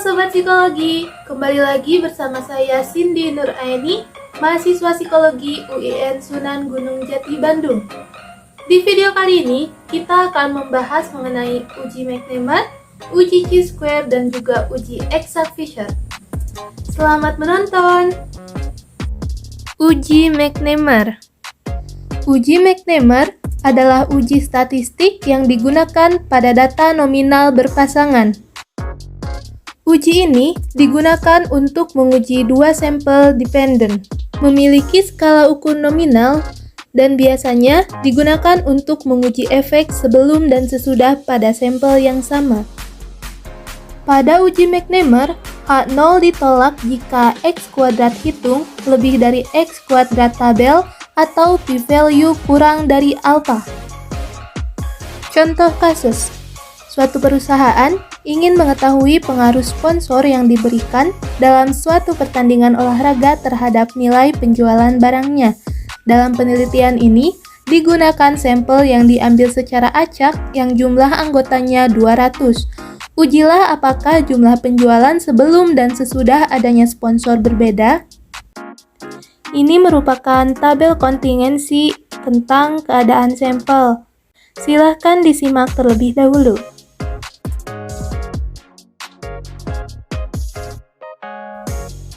Sobat Psikologi, kembali lagi bersama saya Cindy Nuraini, mahasiswa Psikologi UIN Sunan Gunung Jati, Bandung. Di video kali ini, kita akan membahas mengenai uji McNemer, uji Chi-square, dan juga uji Exak-Fisher. Selamat menonton! Uji McNemer. Uji McNemer adalah uji statistik yang digunakan pada data nominal berpasangan. Uji ini digunakan untuk menguji dua sampel dependen, memiliki skala ukur nominal, dan biasanya digunakan untuk menguji efek sebelum dan sesudah pada sampel yang sama. Pada uji McNemer, H0 ditolak jika X kuadrat hitung lebih dari X kuadrat tabel atau p-value kurang dari alpha. Contoh kasus, suatu perusahaan ingin mengetahui pengaruh sponsor yang diberikan dalam suatu pertandingan olahraga terhadap nilai penjualan barangnya. Dalam penelitian ini, digunakan sampel yang diambil secara acak yang jumlah anggotanya 200. Ujilah apakah jumlah penjualan sebelum dan sesudah adanya sponsor berbeda. Ini merupakan tabel kontingensi tentang keadaan sampel. Silahkan disimak terlebih dahulu.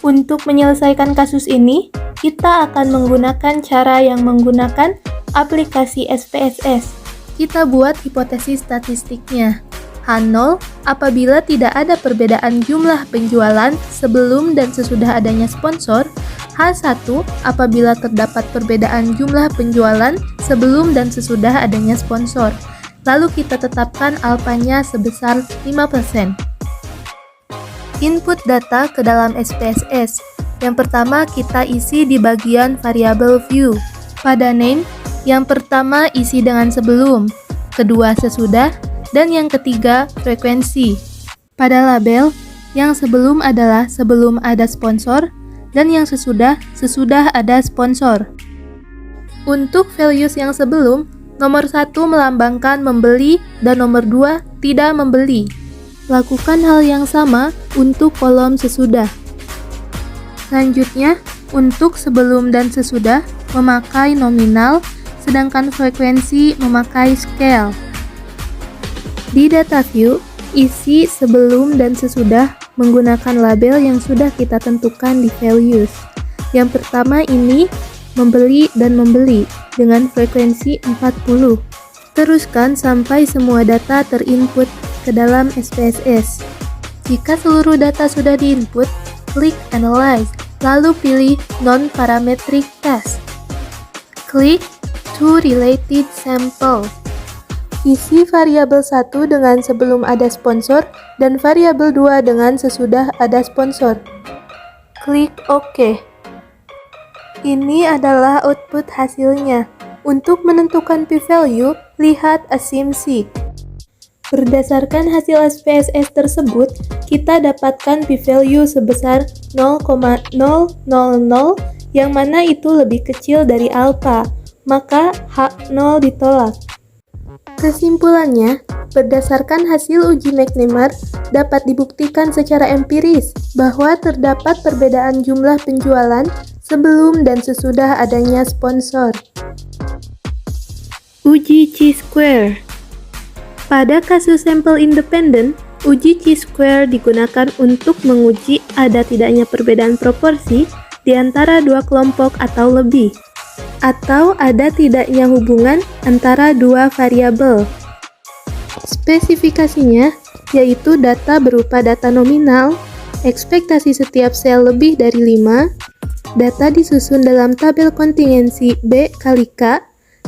Untuk menyelesaikan kasus ini, kita akan menggunakan cara yang menggunakan aplikasi SPSS. Kita buat hipotesis statistiknya. H0 apabila tidak ada perbedaan jumlah penjualan sebelum dan sesudah adanya sponsor. H1 apabila terdapat perbedaan jumlah penjualan sebelum dan sesudah adanya sponsor. Lalu kita tetapkan alfanya sebesar 5%. Input data ke dalam SPSS. Yang pertama kita isi di bagian variabel view. Pada name, yang pertama isi dengan sebelum, kedua sesudah, dan yang ketiga frekuensi. Pada label, yang sebelum adalah sebelum ada sponsor, dan yang sesudah ada sponsor. Untuk values yang sebelum, nomor 1 melambangkan membeli dan nomor 2 tidak membeli. Lakukan hal yang sama untuk kolom sesudah. Selanjutnya, untuk sebelum dan sesudah memakai nominal, sedangkan frekuensi memakai scale. Di data view, isi sebelum dan sesudah menggunakan label yang sudah kita tentukan di values. Yang pertama ini membeli dan membeli dengan frekuensi 40. Teruskan sampai semua data terinput ke dalam SPSS. Jika seluruh data sudah diinput, klik Analyze, lalu pilih Non-Parametric Test. Klik To Related Sample. Isi variabel 1 dengan sebelum ada sponsor dan variabel 2 dengan sesudah ada sponsor. Klik OK. Ini adalah output hasilnya. Untuk menentukan p-value, lihat assumpsi. Berdasarkan hasil SPSS tersebut, kita dapatkan p-value sebesar 0,000 yang mana itu lebih kecil dari alpha, maka H0 ditolak. Kesimpulannya, berdasarkan hasil uji McNemer, dapat dibuktikan secara empiris bahwa terdapat perbedaan jumlah penjualan sebelum dan sesudah adanya sponsor. Uji Chi-square. Pada kasus sampel independen, uji Chi-square digunakan untuk menguji ada tidaknya perbedaan proporsi di antara dua kelompok atau lebih, atau ada tidaknya hubungan antara dua variabel. Spesifikasinya yaitu data berupa data nominal, ekspektasi setiap sel lebih dari 5, data disusun dalam tabel kontingensi B kali K,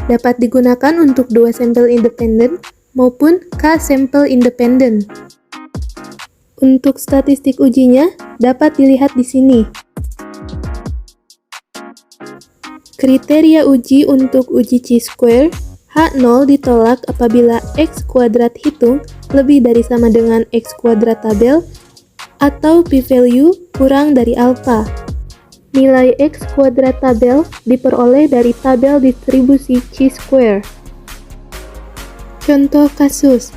dapat digunakan untuk dua sampel independen maupun K sampel independen. Untuk statistik ujinya dapat dilihat di sini. Kriteria uji untuk uji Chi-square, H0 ditolak apabila X kuadrat hitung lebih dari sama dengan X kuadrat tabel atau p-value kurang dari alpha. Nilai X kuadrat tabel diperoleh dari tabel distribusi Chi-square. Contoh kasus,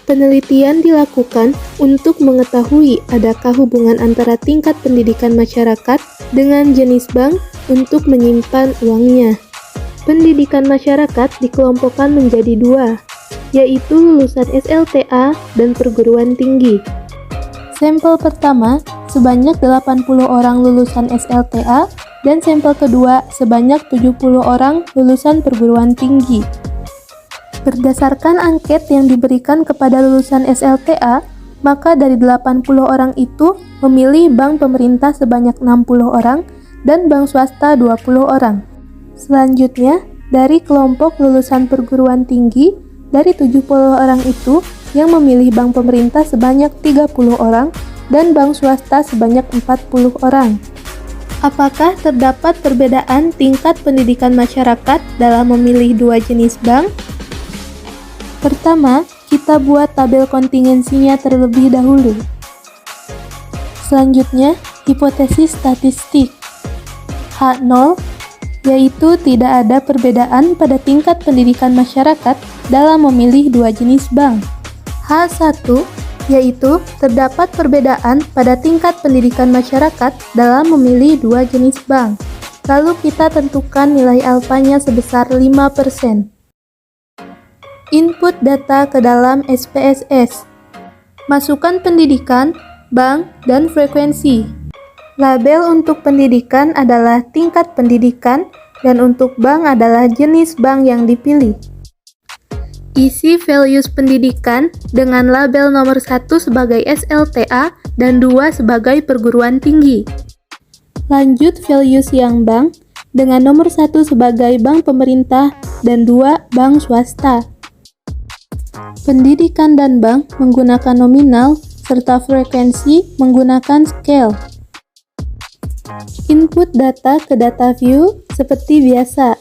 Penelitian dilakukan untuk mengetahui adakah hubungan antara tingkat pendidikan masyarakat dengan jenis bank untuk menyimpan uangnya. Pendidikan masyarakat dikelompokkan menjadi dua, yaitu lulusan SLTA dan perguruan tinggi. Sampel pertama, sebanyak 80 orang lulusan SLTA, dan sampel kedua, sebanyak 70 orang lulusan perguruan tinggi. Berdasarkan angket yang diberikan kepada lulusan SLTA, maka dari 80 orang itu memilih bank pemerintah sebanyak 60 orang dan bank swasta 20 orang. Selanjutnya, dari kelompok lulusan perguruan tinggi, dari 70 orang itu yang memilih bank pemerintah sebanyak 30 orang dan bank swasta sebanyak 40 orang. Apakah terdapat perbedaan tingkat pendidikan masyarakat dalam memilih dua jenis bank? Pertama, kita buat tabel kontingensinya terlebih dahulu. Selanjutnya, hipotesis statistik. H0, yaitu tidak ada perbedaan pada tingkat pendidikan masyarakat dalam memilih dua jenis bank. H1, yaitu terdapat perbedaan pada tingkat pendidikan masyarakat dalam memilih dua jenis bank. Lalu kita tentukan nilai alfanya sebesar 5%. Input data ke dalam SPSS. Masukkan pendidikan, bank, dan frekuensi. Label untuk pendidikan adalah tingkat pendidikan dan untuk bank adalah jenis bank yang dipilih. Isi values pendidikan dengan label nomor 1 sebagai SLTA dan 2 sebagai perguruan tinggi. Lanjut values yang bank dengan nomor 1 sebagai bank pemerintah dan 2 bank swasta. Pendidikan dan bank menggunakan nominal, serta frekuensi menggunakan scale. Input data ke data view seperti biasa.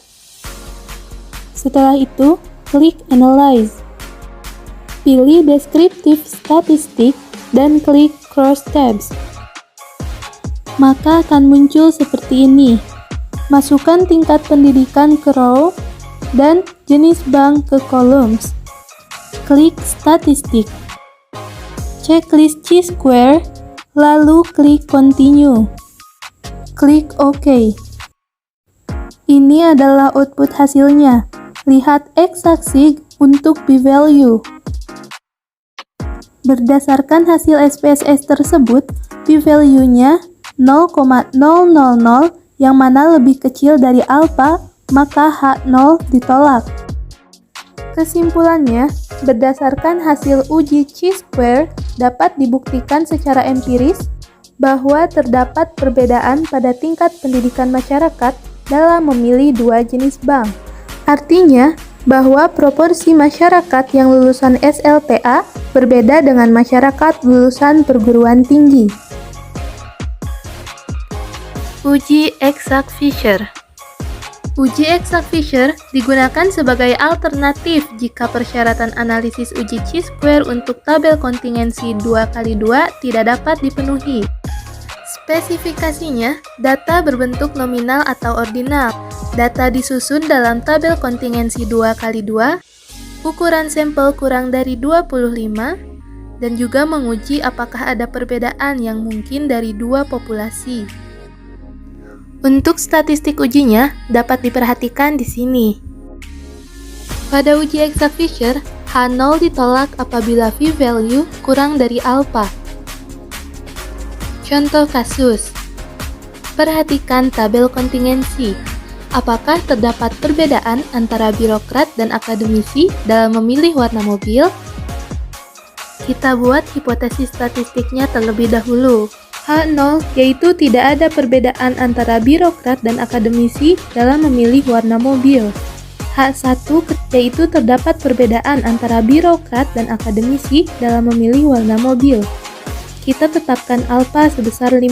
Setelah itu, klik Analyze. Pilih Descriptive Statistic dan klik Cross Tabs. Maka akan muncul seperti ini. Masukkan tingkat pendidikan ke row dan jenis bank ke columns. Klik Statistik. Checklist Chi-square, lalu klik Continue. Klik OK. Ini adalah output hasilnya. Lihat X-aksis untuk p-value. Berdasarkan hasil SPSS tersebut, p-value-nya 0,000 yang mana lebih kecil dari alfa, maka H0 ditolak. Kesimpulannya, berdasarkan hasil uji Chi-square dapat dibuktikan secara empiris bahwa terdapat perbedaan pada tingkat pendidikan masyarakat dalam memilih dua jenis bank. Artinya, bahwa proporsi masyarakat yang lulusan SLTA berbeda dengan masyarakat lulusan perguruan tinggi. Uji Exact-Fisher. Uji Exact-Fisher digunakan sebagai alternatif jika persyaratan analisis uji Chi-square untuk tabel kontingensi 2x2 tidak dapat dipenuhi. Spesifikasinya, data berbentuk nominal atau ordinal, data disusun dalam tabel kontingensi 2x2, ukuran sampel kurang dari 25, dan juga menguji apakah ada perbedaan yang mungkin dari dua populasi. Untuk statistik ujinya dapat diperhatikan di sini. Pada uji Exact-Fisher, H0 ditolak apabila p-value kurang dari alfa. Contoh kasus. Perhatikan tabel kontingensi. Apakah terdapat perbedaan antara birokrat dan akademisi dalam memilih warna mobil? Kita buat hipotesis statistiknya terlebih dahulu. H0 yaitu tidak ada perbedaan antara birokrat dan akademisi dalam memilih warna mobil. H1 yaitu terdapat perbedaan antara birokrat dan akademisi dalam memilih warna mobil. Kita tetapkan alfa sebesar 5%.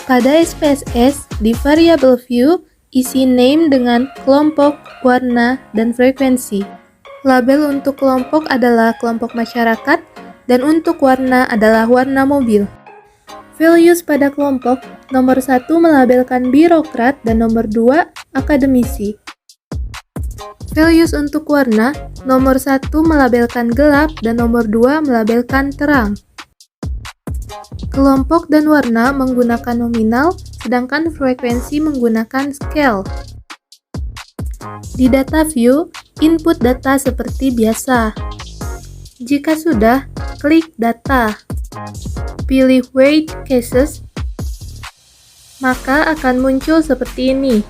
Pada SPSS, di variable view, isi name dengan kelompok, warna, dan frekuensi. Label untuk kelompok adalah kelompok masyarakat, dan untuk warna adalah warna mobil. Values pada kelompok, nomor 1 melabelkan birokrat dan nomor 2 akademisi. Values untuk warna, nomor 1 melabelkan gelap dan nomor 2 melabelkan terang. Kelompok dan warna menggunakan nominal, sedangkan frekuensi menggunakan scale. Di data view, input data seperti biasa. Jika sudah, klik data. Pilih weight cases, maka akan muncul seperti ini.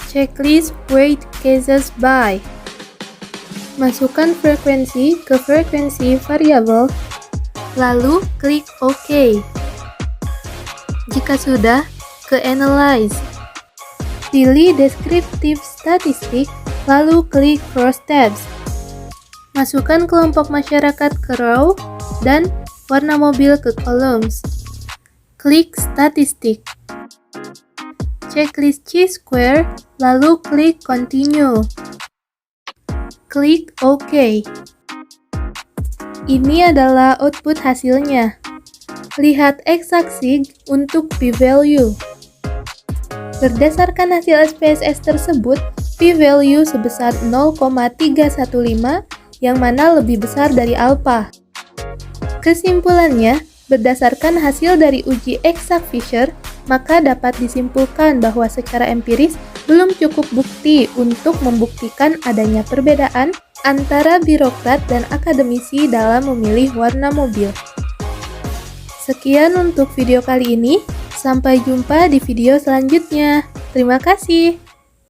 Checklist weight cases by. Masukkan frekuensi ke frekuensi variabel, lalu klik OK. Jika sudah, ke Analyze. Pilih Descriptive Statistic, lalu klik Cross Tabs. Masukkan kelompok masyarakat ke row dan warna mobil ke columns. Klik Statistik. Checklist Chi-square, lalu klik Continue. Klik OK. Ini adalah output hasilnya. Lihat X-aksis untuk p-value. Berdasarkan hasil SPSS tersebut, p-value sebesar 0,315 yang mana lebih besar dari alpha. Kesimpulannya, berdasarkan hasil dari uji Eksak-Fisher, maka dapat disimpulkan bahwa secara empiris belum cukup bukti untuk membuktikan adanya perbedaan antara birokrat dan akademisi dalam memilih warna mobil. Sekian untuk video kali ini, sampai jumpa di video selanjutnya. Terima kasih.